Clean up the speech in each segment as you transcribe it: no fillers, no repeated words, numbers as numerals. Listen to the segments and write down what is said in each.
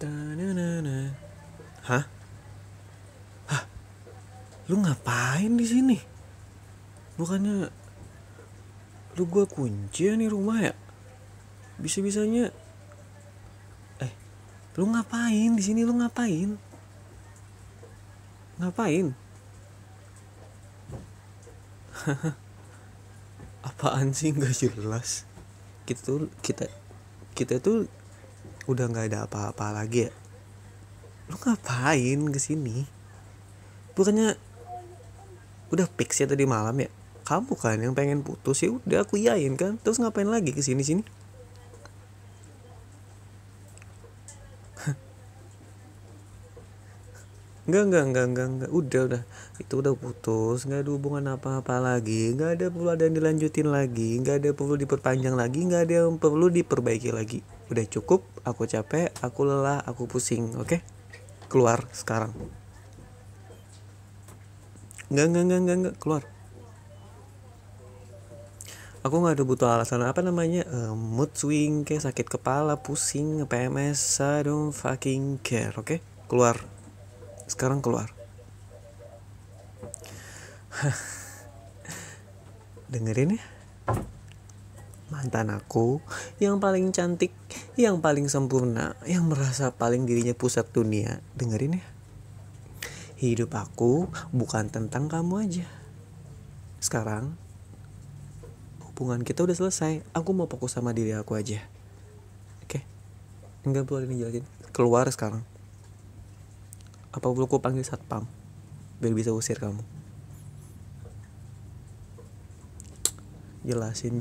Tananana. Hah? Lu ngapain di sini? Bukannya lu gua kunci nih rumah ya? Bisa-bisanya lu ngapain di sini? Lu ngapain? Ngapain? Apaan sih nggak jelas? Kita tuh udah nggak ada apa-apa lagi ya. Lu ngapain kesini? Bukannya udah fix ya tadi malam ya? Kamu kan yang pengen putus, ya udah aku iyain kan. Terus ngapain lagi kesini sini? Enggak. Udah. Itu udah putus, nggak ada hubungan apa-apa lagi, nggak ada perlu ada yang dilanjutin lagi, nggak ada perlu diperpanjang lagi, nggak ada yang perlu diperbaiki lagi. Udah cukup, aku capek, aku lelah, aku pusing, oke? Keluar sekarang. Enggak, keluar. Aku nggak ada butuh alasan apa namanya mood swing, kayak sakit kepala, pusing, PMS, I don't fucking care, oke? Keluar. Sekarang keluar. Dengerin ya, mantan aku yang paling cantik, yang paling sempurna, yang merasa paling dirinya pusat dunia. Dengerin ya, hidup aku bukan tentang kamu aja. Sekarang hubungan kita udah selesai, aku mau fokus sama diri aku aja, oke? Enggak perlu dijelasin. Keluar sekarang. Apa perlu aku panggil satpam biar bisa usir kamu? Jelasin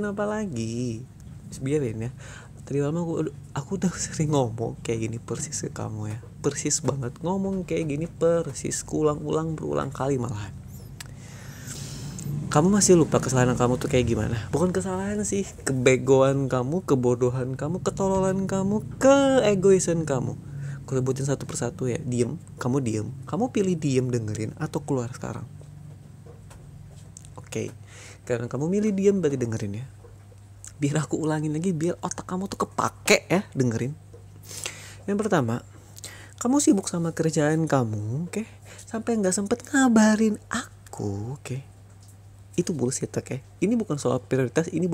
apa lagi? Biarin ya. Tadi malam aku udah sering ngomong kayak gini persis ke kamu ya. Persis banget ngomong kayak gini, persis ulang-ulang berulang kali malahan. Kamu masih lupa kesalahan kamu tuh kayak gimana? Bukan kesalahan sih, kebegoan kamu, kebodohan kamu, ketololan kamu, keegoisan kamu. Aku sebutin satu persatu ya. Diem. Kamu pilih diem dengerin atau keluar sekarang. Oke. Karena kamu milih diem berarti dengerin ya. Biar aku ulangin lagi, biar otak kamu tuh kepake ya, dengerin. Yang pertama, kamu sibuk sama kerjaan kamu, oke? Sampai nggak sempet ngabarin aku, oke? Itu bullshit, oke? Ini bukan soal prioritas, ini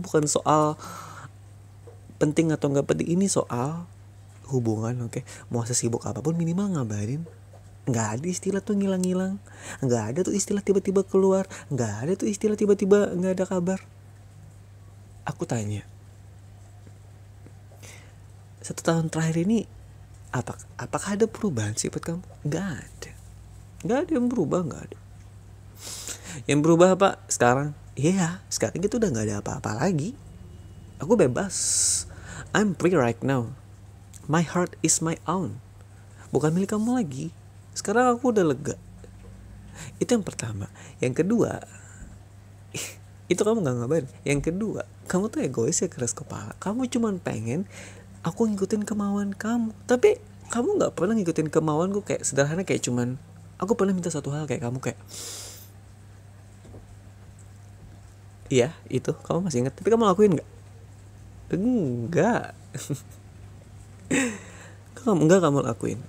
bukan soal penting atau nggak penting, ini soal hubungan, oke? Mau sesibuk apapun minimal ngabarin. Nggak ada istilah tuh ngilang-ngilang, nggak ada tuh istilah tiba-tiba keluar, nggak ada tuh istilah tiba-tiba nggak ada kabar. Aku tanya, 1 tahun terakhir ini apakah ada perubahan sifat kamu? Nggak ada yang berubah, nggak ada. Yang berubah apa sekarang? Iya, sekarang itu udah nggak ada apa-apa lagi. Aku bebas. I'm free right now. My heart is my own. Bukan milik kamu lagi. Sekarang aku udah lega. Itu yang pertama. Yang kedua, itu kamu gak ngabarin. Yang kedua, kamu tuh egois ya, keras kepala. Kamu cuman pengen aku ngikutin kemauan kamu. Tapi kamu gak pernah ngikutin kemauanku. Kayak sederhana, kayak cuman aku pernah minta satu hal kayak kamu kayak, iya itu kamu masih ingat. Tapi kamu lakuin gak? Enggak. Enggak kamu lakuin.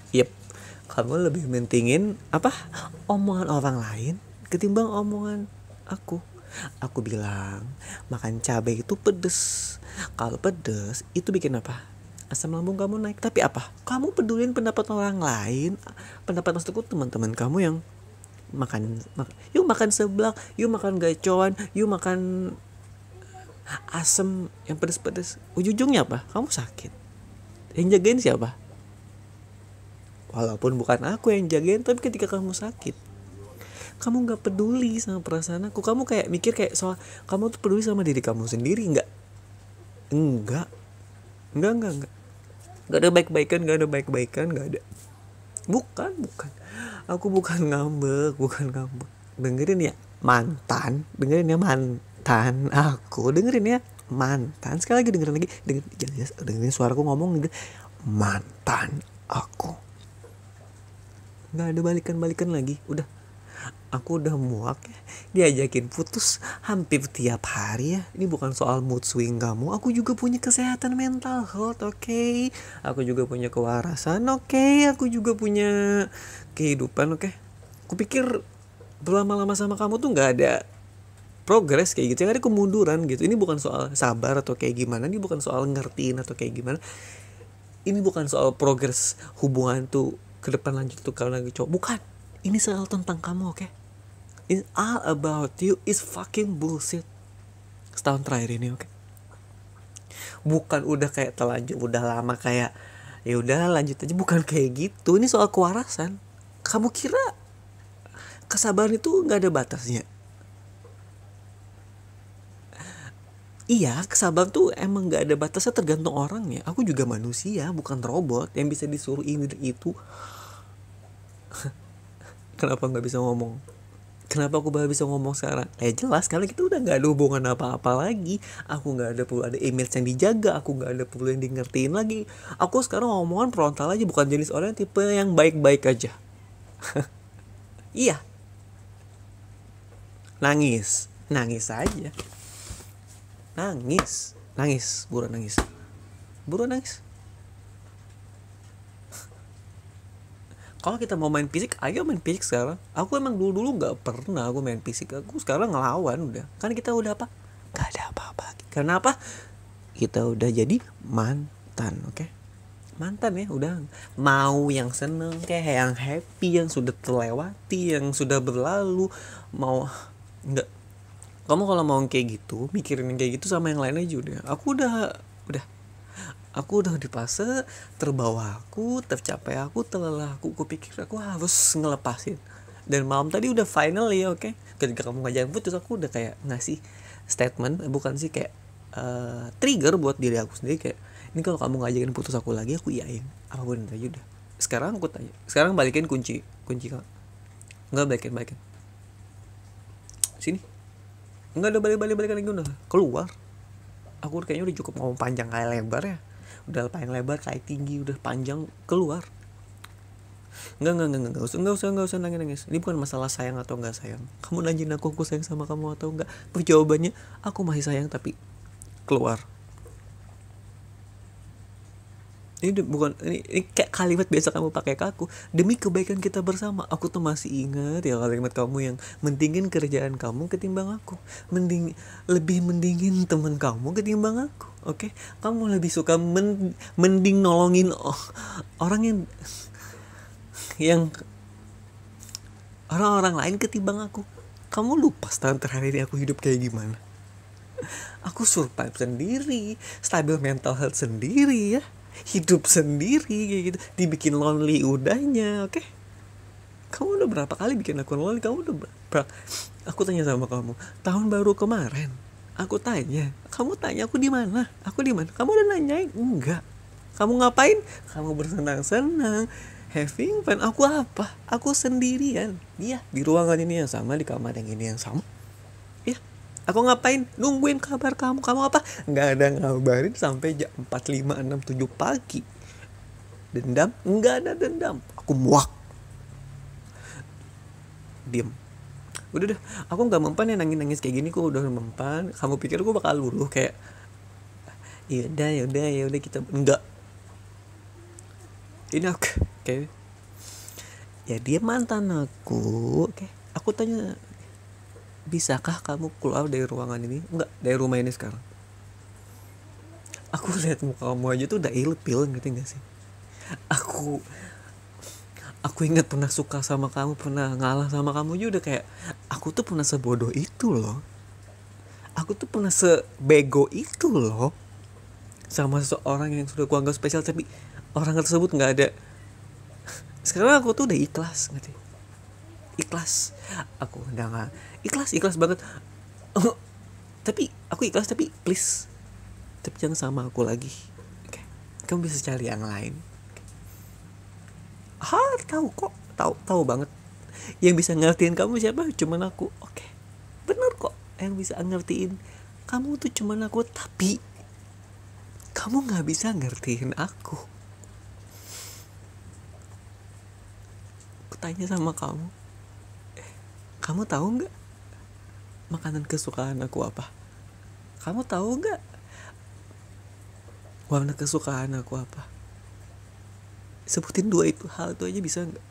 Yep, kamu lebih mentingin apa? Omongan orang lain ketimbang omongan aku. Aku bilang makan cabai itu pedes. Kalau pedes itu bikin apa? Asam lambung kamu naik. Tapi apa? Kamu pedulin pendapat orang lain. Pendapat maksudku teman-teman kamu yang yuk makan seblak, yuk makan gacoan, yuk makan asam yang pedes-pedes. Ujung-ujungnya apa? Kamu sakit. Yang jagain siapa? Walaupun bukan aku yang jagain, tapi ketika kamu sakit, kamu gak peduli sama perasaan aku. Kamu kayak mikir kayak soal kamu tuh peduli sama diri kamu sendiri. Enggak. Gak ada baik-baikan, gak ada. Bukan. Aku bukan ngambek. Dengerin ya mantan aku. Dengerin ya mantan. Sekali lagi dengerin lagi. Dengerin suaraku ngomong. Mantan aku. Gak ada balikan lagi. Udah. Aku udah muak ya diajakin putus hampir tiap hari ya. Ini bukan soal mood swing kamu. Aku juga punya kesehatan mental health, oke. Aku juga punya kewarasan, oke. Aku juga punya kehidupan, oke. Aku pikir berlama-lama sama kamu tuh nggak ada progres kayak gitu, yang ada kemunduran gitu. Ini bukan soal sabar atau kayak gimana. Ini bukan soal ngertiin atau kayak gimana. Ini bukan soal progres hubungan tuh ke depan lanjut tuh kalau lagi cowok. Bukan. Ini soal tentang kamu, oke? It's all about you. Is fucking bullshit. Setahun terakhir ini, oke? Bukan udah kayak telanjur, udah lama kayak ya udah lanjut aja, bukan kayak gitu. Ini soal kewarasan. Kamu kira kesabaran itu nggak ada batasnya? Iya, kesabaran tuh emang nggak ada batasnya, tergantung orangnya. Aku juga manusia, bukan robot yang bisa disuruh ini dan itu. Kenapa nggak bisa ngomong? Kenapa aku baru bisa ngomong sekarang? Jelas karena kita udah nggak ada hubungan apa-apa lagi. Aku nggak ada perlu ada image yang dijaga. Aku nggak ada perlu yang di ngertiin lagi. Aku sekarang ngomongan frontal aja, bukan jenis orang tipe yang baik-baik aja. Iya, nangis, nangis aja, nangis, buruan nangis, buruan nangis. Kalau kita mau main fisik, ayo main fisik sekarang. Aku emang dulu nggak pernah aku main fisik. Aku sekarang ngelawan udah. Kan kita udah apa? Gak ada apa-apa. Karena apa? Kita udah jadi mantan, oke? Mantan ya, udah. Mau yang seneng, kayak yang happy, yang sudah terlewati, yang sudah berlalu. Mau nggak? Kamu kalau mau kayak gitu, mikirin yang kayak gitu sama yang lain aja udah. Udah. Aku udah di fase terbawa aku, tercapai aku, terlelah aku. Kupikir aku harus ngelepasin. Dan malam tadi udah finally, oke? Ketika kamu ngajarin putus, aku udah kayak ngasih statement, bukan sih kayak trigger buat diri aku sendiri kayak, ini kalau kamu ngajakin putus aku lagi, aku iyain apapun aja udah. Sekarang aku tanya, sekarang balikin kunci kamu. Enggak, balikin sini. Enggak ada balikan lagi, udah keluar. Aku kayaknya udah cukup ngomong panjang kayak lebar ya. Udah panjang lebar kayak tinggi, udah panjang, keluar. Enggak usah nangis. Ini bukan masalah sayang atau enggak sayang. Kamu nanyain aku sayang sama kamu atau enggak. Jawabannya aku masih sayang, tapi keluar. Ini bukan ini kayak kalimat biasa kamu pakai ke aku. Demi kebaikan kita bersama. Aku tuh masih ingat ya kalimat kamu yang mendingin kerjaan kamu ketimbang aku. Lebih mendingin teman kamu ketimbang aku. Oke? Kamu lebih suka mending nolongin orang yang orang-orang lain ketimbang aku. Kamu lupa setahun terakhir ini aku hidup kayak gimana? Aku survive sendiri, stabil mental health sendiri ya. Hidup sendiri kayak gitu, dibikin lonely udahnya, oke? Kamu udah berapa kali bikin aku lonely? Kamu udah berapa? Aku tanya sama kamu, tahun baru kemarin, aku tanya, kamu tanya aku di mana? Aku di mana? Kamu udah nanyain? Enggak. Kamu ngapain? Kamu bersenang-senang, having fun. Aku apa? Aku sendirian. Iya, di ruangan ini yang sama, di kamar yang ini yang sama. Iya. Aku ngapain? Nungguin kabar kamu. Kamu apa? Nggak ada ngabarin sampai jam 4, 5, 6, 7 pagi. Dendam? Nggak ada dendam. Aku muak. Diem. Udah deh. Aku nggak mempan ya nangis kayak gini. Aku udah mempan. Kamu pikir aku bakal luluh kayak ya udah kita enggak. Ini aku kayak ya dia mantan aku. Oke. Aku tanya, bisakah kamu keluar dari ruangan ini? Enggak, dari rumah ini sekarang. Aku lihat muka kamu aja tuh udah ilfil, ngerti gak sih? Aku ingat pernah suka sama kamu, pernah ngalah sama kamu juga udah kayak, aku tuh pernah sebodoh itu loh. Aku tuh pernah sebego itu loh. Sama seseorang yang sudah kuanggap spesial, tapi orang tersebut gak ada. Sekarang aku tuh udah ikhlas, ngerti? Ikhlas. Aku udah gak ikhlas banget. Tapi aku ikhlas, tapi please, tapi jangan sama aku lagi. Okay. Kamu bisa cari yang lain. Tahu kok, tahu banget. Yang bisa ngertiin kamu siapa? Cuman aku. Oke. Bener kok. Yang bisa ngertiin kamu tuh cuman aku, tapi kamu nggak bisa ngertiin aku. Aku tanya sama kamu, Kamu tahu nggak makanan kesukaan aku apa? Kamu tahu nggak warna kesukaan aku apa? Sebutin hal itu aja bisa nggak?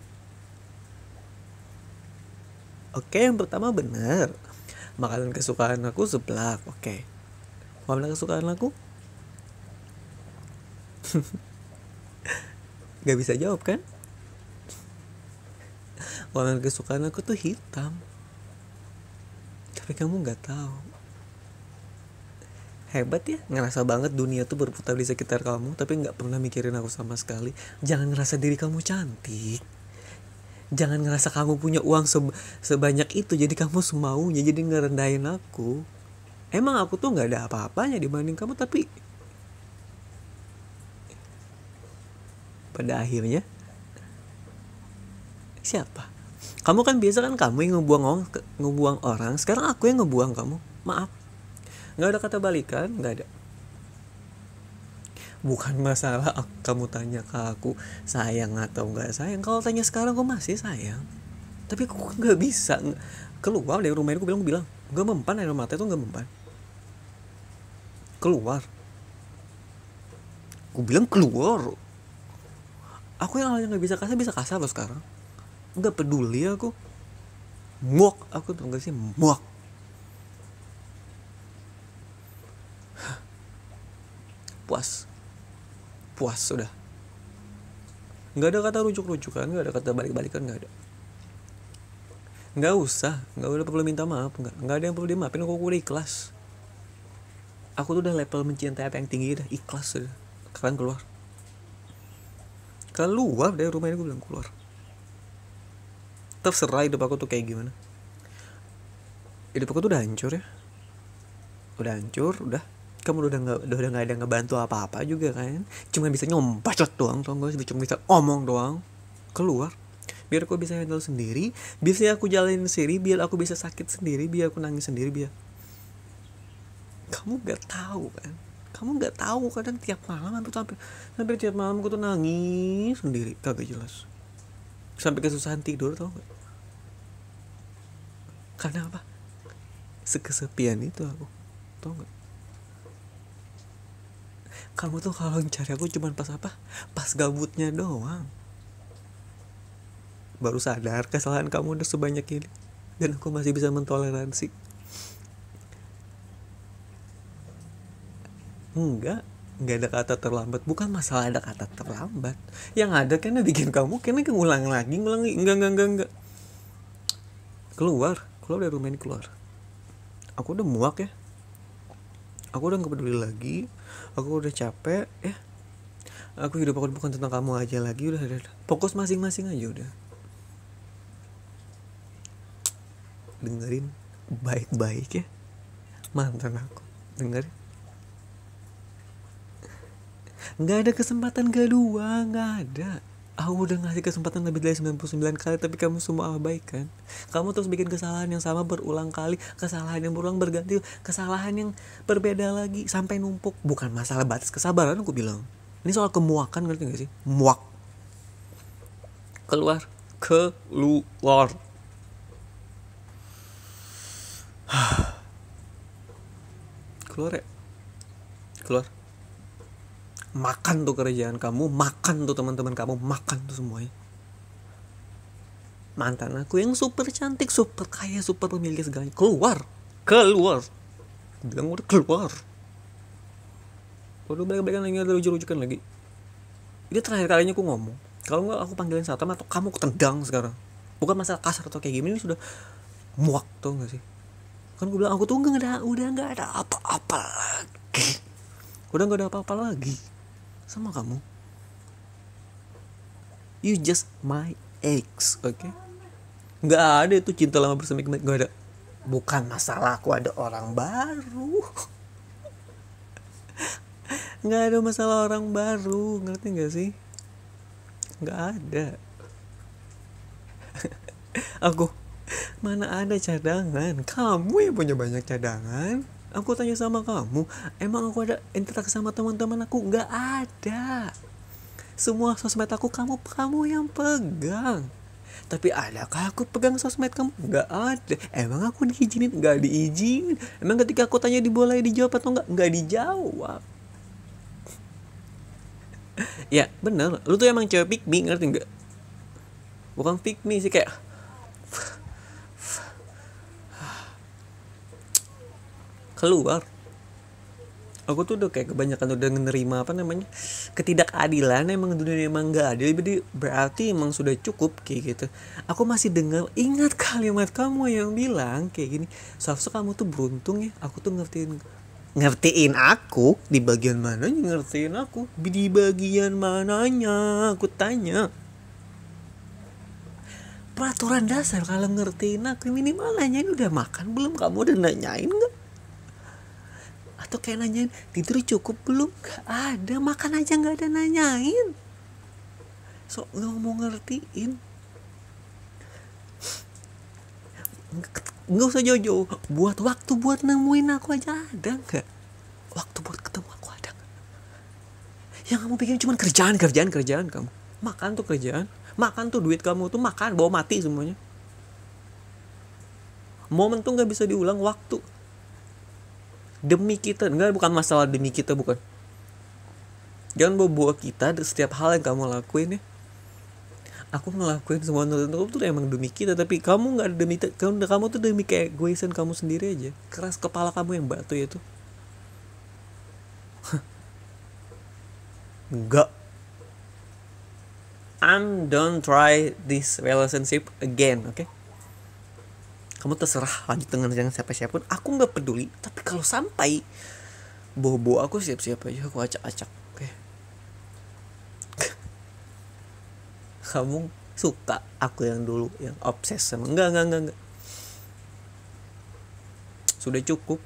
Oke, yang pertama benar. Makanan kesukaan aku seblak. Oke. Warna kesukaan aku? Gak bisa jawab kan? Warna kesukaan aku tuh hitam. Tapi kamu gak tahu. Hebat ya, ngerasa banget dunia tuh berputar di sekitar kamu, tapi gak pernah mikirin aku sama sekali. Jangan ngerasa diri kamu cantik. Jangan ngerasa kamu punya uang sebanyak itu, jadi kamu semaunya, jadi ngerendahin aku. Emang aku tuh gak ada apa-apanya dibanding kamu, tapi pada akhirnya siapa? Kamu kan biasa kan kamu yang ngebuang orang. Sekarang aku yang ngebuang kamu. Maaf. Gak ada kata balikan, gak ada. Bukan masalah kamu tanya ke aku sayang atau gak sayang. Kalau tanya sekarang aku masih sayang. Tapi aku gak bisa keluar dari rumah ini. Aku bilang gak mempan, air mata itu gak mempan. Keluar. Aku bilang keluar. Aku yang awalnya gak bisa kasar loh sekarang. Gak peduli aku. Muak aku, tau gak sih, muak. Puas sudah. Gak ada kata rujuk-rujukan, gak ada kata balik-balikan, gak ada. Gak usah perlu minta maaf. Gak ada yang perlu dimaafin. Aku udah ikhlas. Aku tuh udah level mencintai apa yang tinggi, udah ikhlas sudah. Kalian keluar dari rumah ini. Gue bilang keluar. Terserah hidup aku tuh kayak gimana. Hidup aku tuh udah hancur ya. Udah. Kamu udah nggak ada ngebantu apa-apa juga kan. Cuma bisa nyompacot doang, tau gak sih? Cuma bisa omong doang. Keluar. Biar aku bisa handle sendiri. Biar aku jalanin sendiri. Biar aku bisa sakit sendiri. Biar aku nangis sendiri. Biar kamu gak tahu kan. Kamu gak tahu kadang tiap malam sampai tiap malam aku tuh nangis sendiri. Kagak jelas. Sampai kesusahan tidur, tau gak? Karena apa? Sekesepian itu aku. Tau gak? Kamu tuh kalau cari aku cuman pas apa? Pas gabutnya doang. Baru sadar kesalahan kamu udah sebanyak ini. Dan aku masih bisa mentoleransi. Enggak ada kata terlambat. Bukan masalah ada kata terlambat. Yang ada kan bikin kamu kayaknya ngulang lagi. Enggak. Keluar dari rumah ini, keluar. Aku udah muak ya. Aku udah gak peduli lagi. Aku udah capek ya. Aku hidup aku bukan tentang kamu aja lagi. Udah. Fokus masing-masing aja udah. Dengerin baik-baik ya mantan aku. Dengerin. Gak ada kesempatan kedua. Gak ada. Aku udah ngasih kesempatan lebih dari 99 kali. Tapi kamu semua abaikan. Kamu terus bikin kesalahan yang sama berulang kali. Kesalahan yang berulang berganti. Kesalahan yang berbeda lagi. Sampai numpuk. Bukan masalah batas kesabaran aku bilang. Ini soal kemuakan, ngerti gak sih? Muak. Keluar. Keluar ya. Keluar. Makan tuh kerjaan kamu, makan tuh teman-teman kamu, makan tuh semuanya. Mantan aku yang super cantik, super kaya, super pemilik segalanya. Keluar. Bilang udah keluar. Udah balik-balikan lagi, ada rujuk-rujukan lagi. Ini terakhir kalinya aku ngomong. Kalau enggak aku panggilin Satam atau kamu ketendang sekarang. Bukan masalah kasar atau kayak gini, ini sudah muak tuh gak sih? Kan gue bilang aku tuh udah gak ada apa-apa lagi. Udah gak ada apa-apa lagi sama kamu. You just my ex, okay? Gak ada itu cinta lama bersama kembali. Gak ada. Bukan masalah aku ada orang baru. Gak ada masalah orang baru. Ngerti gak sih? Gak ada. Aku mana ada cadangan. Kamu yang punya banyak cadangan. Aku tanya sama kamu, emang aku ada interaksi sama teman-teman aku? Gak ada. Semua sosmed aku kamu yang pegang. Tapi adakah aku pegang sosmed kamu? Nggak ada. Emang aku diizinin? Nggak diizinin. Emang ketika aku tanya boleh dijawab atau nggak? Nggak dijawab. Ya bener, lu tuh emang cewek pick me, ngerti nggak? Bukan pick me sih, kayak keluar. Aku tuh udah kayak kebanyakan udah menerima apa namanya, ketidakadilan. Emang dunia emang nggak adil, jadi berarti emang sudah cukup kayak gitu. Aku masih dengar, ingat kalimat kamu yang bilang kayak gini, seharusnya kamu tuh beruntung ya, aku tuh ngertiin aku di bagian mananya, ngertiin aku di bagian mananya, aku tanya. Peraturan dasar kalau ngertiin aku minimal nanyain udah makan belum, kamu udah nanyain nggak? Atau kayak nanyain tidur cukup belum? Gak ada, makan aja gak ada nanyain. So gak mau ngertiin. Gak usah jauh-jauh, buat waktu buat nemuin aku aja ada gak? Waktu buat ketemu aku ada gak? Yang kamu pikirin cuma kerjaan kamu. Makan tuh kerjaan, makan tuh duit kamu tuh, makan bawa mati semuanya. Momen tuh gak bisa diulang, waktu demi kita, enggak, bukan masalah demi kita, bukan. Jangan bawa kita setiap hal yang kamu lakuin ya. Aku ngelakuin semua itu tuh emang demi kita, tapi kamu nggak demi kamu tuh demi kayak egoisan kamu sendiri aja. Keras kepala kamu yang batu ya tuh. Enggak. Don't try this relationship again, oke? Okay? Kamu terserah lanjut dengan siapa-siapa pun, aku nggak peduli. Tapi kalau sampai bobo aku, siap-siap aja aku acak-acak, oke? Okay? Kamu suka aku yang dulu yang obses sama enggak. Sudah cukup.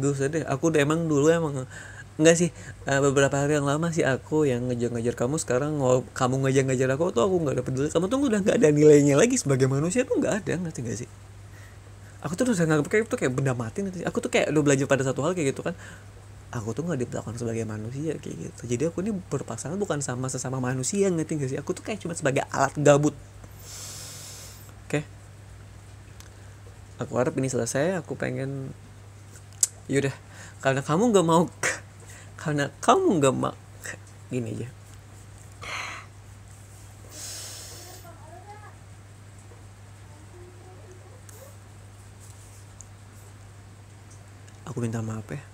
Gak usah deh, aku udah emang dulu emang enggak sih, beberapa hari yang lama sih aku yang ngejar-ngejar kamu. Sekarang kamu ngejar-ngejar aku tuh aku nggak ada peduli. Kamu tuh udah nggak ada nilainya lagi sebagai manusia tuh, nggak ada, ngerti gak sih? Aku tuh udah nganggap kayak itu kayak benda mati nanti. Aku tuh kayak udah belajar pada satu hal kayak gitu kan. Aku tuh nggak diperlakukan sebagai manusia kayak gitu. Jadi aku ini berpasangan bukan sama sesama manusia, ngerti gak sih? Aku tuh kayak cuma sebagai alat gabut. Oke? Aku harap ini selesai. Aku pengen, yaudah, karena kamu nggak mau, gini aja. Aku minta maaf ya.